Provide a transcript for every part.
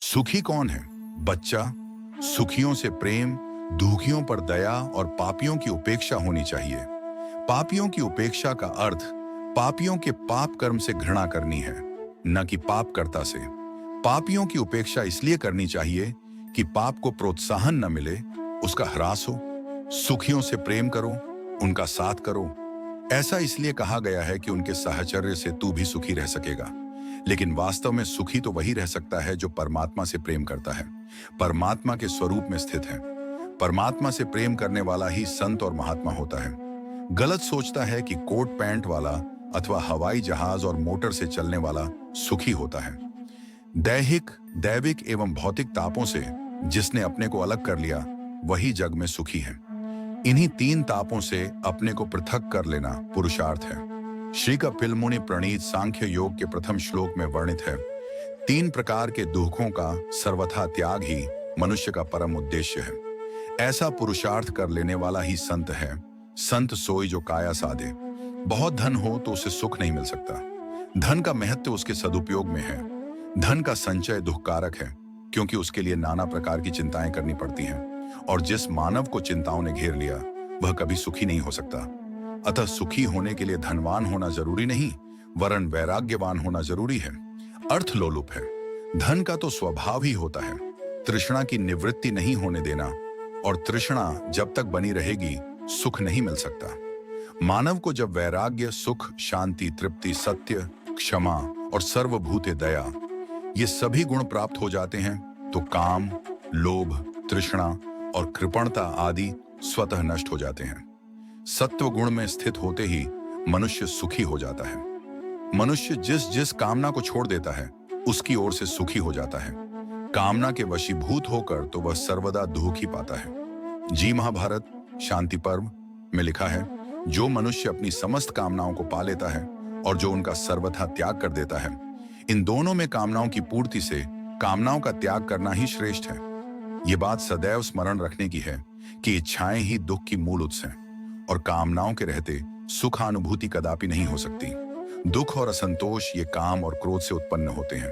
सुखी कौन है? बच्चा। सुखियों से प्रेम, दुखियों पर दया और पापियों की उपेक्षा होनी चाहिए। पापियों की उपेक्षा का अर्थ पापियों के पाप कर्म से घृणा करनी है, न कि पापकर्ता से। पापियों की उपेक्षा इसलिए करनी चाहिए कि पाप को प्रोत्साहन न मिले, उसका ह्रास हो। सुखियों से प्रेम करो, उनका साथ करो। ऐसा इसलिए कहा गया है कि उनके साहचर्य से तू भी सुखी रह सकेगा। लेकिन वास्तव में सुखी तो वही रह सकता है जो परमात्मा से प्रेम करता है, परमात्मा के स्वरूप में स्थित है। परमात्मा से प्रेम करने वाला ही संत और महात्मा होता है। गलत सोचता है कि कोट पैंट वाला अथवा हवाई जहाज और मोटर से चलने वाला सुखी होता है। दैहिक, दैविक एवं भौतिक तापों से जिसने अपने को अलग कर लिया, वही जग में सुखी है। इन्हीं तीन तापों से अपने को पृथक कर लेना पुरुषार्थ है। श्री कपिल मुनि प्रणीत सांख्य योग के प्रथम श्लोक में वर्णित है, तीन प्रकार के दुखों का सर्वथा त्याग ही मनुष्य का परम उद्देश्य है। ऐसा पुरुषार्थ कर लेने वाला ही संत है। संत सोई जो काया साधे। बहुत धन हो तो उसे सुख नहीं मिल सकता। धन का महत्व उसके सदुपयोग में है। धन का संचय दुखकारक है, क्योंकि उसके लिए नाना प्रकार की चिंताएं करनी पड़ती हैं, और जिस मानव को चिंताओं ने घेर लिया वह कभी सुखी नहीं हो सकता। अतः सुखी होने के लिए धनवान होना जरूरी नहीं, वरन वैराग्यवान होना जरूरी है। अर्थ लोलुप है। धन का तो स्वभाव ही होता है तृष्णा की निवृत्ति नहीं होने देना, और तृष्णा जब तक बनी रहेगी सुख नहीं मिल सकता। मानव को जब वैराग्य, सुख, शांति, तृप्ति, सत्य, क्षमा और सर्वभूते दया ये सभी गुण प्राप्त हो जाते हैं, तो काम, लोभ, तृष्णा और कृपणता आदि स्वतः नष्ट हो जाते हैं। सत्व गुण में स्थित होते ही मनुष्य सुखी हो जाता है। मनुष्य जिस जिस कामना को छोड़ देता है उसकी ओर से सुखी हो जाता है। कामना के वशीभूत होकर तो वह सर्वदा दुख ही पाता है। जी महाभारत शांति पर्व में लिखा है, जो मनुष्य अपनी समस्त कामनाओं को पा लेता है और जो उनका सर्वथा त्याग कर देता है, इन दोनों में कामनाओं की पूर्ति से कामनाओं का त्याग करना ही श्रेष्ठ है। ये बात सदैव स्मरण रखने की है कि इच्छाएं ही दुख की मूल उत्स हैं, और कामनाओं के रहते सुखानुभूति कदापि नहीं हो सकती। दुख और असंतोष ये काम और क्रोध से उत्पन्न होते हैं।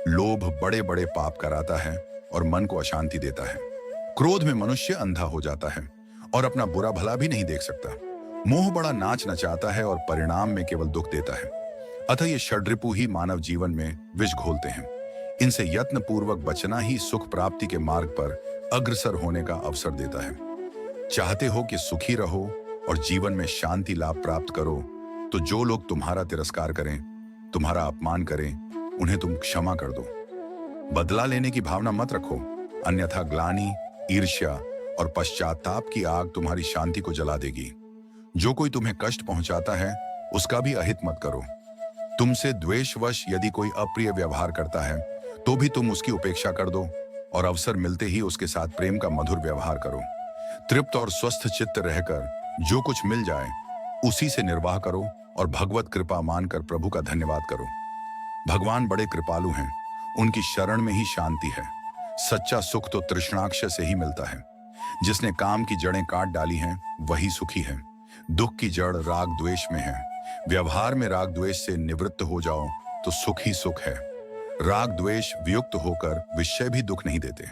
लोभ बड़े बड़े पाप कराता है और मन को अशांति देता है। क्रोध में मनुष्य अंधा हो जाता है और अपना बुरा भला भी नहीं देख सकता। मोह बड़ा नाच नचाता है और परिणाम में केवल दुख देता है। अतः ये षड्रिपु ही मानव जीवन में विष घोलते हैं। इनसे यत्न पूर्वक बचना ही सुख प्राप्ति के मार्ग पर अग्रसर होने का अवसर देता है। चाहते हो कि सुखी रहो और जीवन में शांति लाभ प्राप्त करो, तो जो लोग तुम्हारा तिरस्कार करें, तुम्हारा अपमान करें, उन्हें तुम क्षमा कर दो। बदला लेने की भावना मत रखो, अन्यथा ग्लानि, ईर्ष्या और पश्चाताप की आग तुम्हारी शांति को जला देगी। जो कोई तुम्हें कष्ट पहुंचाता है उसका भी अहित मत करो। तुमसे द्वेषवश यदि कोई अप्रिय व्यवहार करता है तो भी तुम उसकी उपेक्षा कर दो, और अवसर मिलते ही उसके साथ प्रेम का मधुर व्यवहार करो। तृप्त और स्वस्थ चित्त रहकर जो कुछ मिल जाए उसी से निर्वाह करो, और भगवत कृपा मानकर प्रभु का धन्यवाद करो। भगवान बड़े कृपालु हैं, उनकी शरण में ही शांति है। सच्चा सुख तो तृष्णाक्ष से ही मिलता है। जिसने काम की जड़ें काट डाली हैं वही सुखी है। दुख की जड़ राग द्वेष में है। व्यवहार में राग द्वेष से निवृत्त हो जाओ तो सुख ही सुख है। राग द्वेष वियुक्त होकर विषय भी दुख नहीं देते।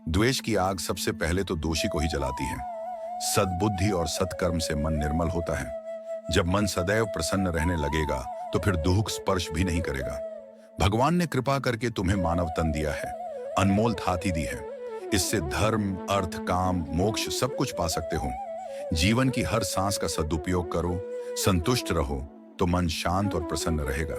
द्वेष की आग सबसे पहले तो दोषी को ही जलाती है। सद्बुद्धि और सत्कर्म से मन निर्मल होता है। जब मन सदैव प्रसन्न रहने लगेगा तो फिर दुख स्पर्श भी नहीं करेगा। भगवान ने कृपा करके तुम्हें मानव तन दिया है, अनमोल थाती दी है। इससे धर्म, अर्थ, काम, मोक्ष सब कुछ पा सकते हो। जीवन की हर सांस का सदुपयोग करो, संतुष्ट रहो, तो मन शांत और प्रसन्न रहेगा।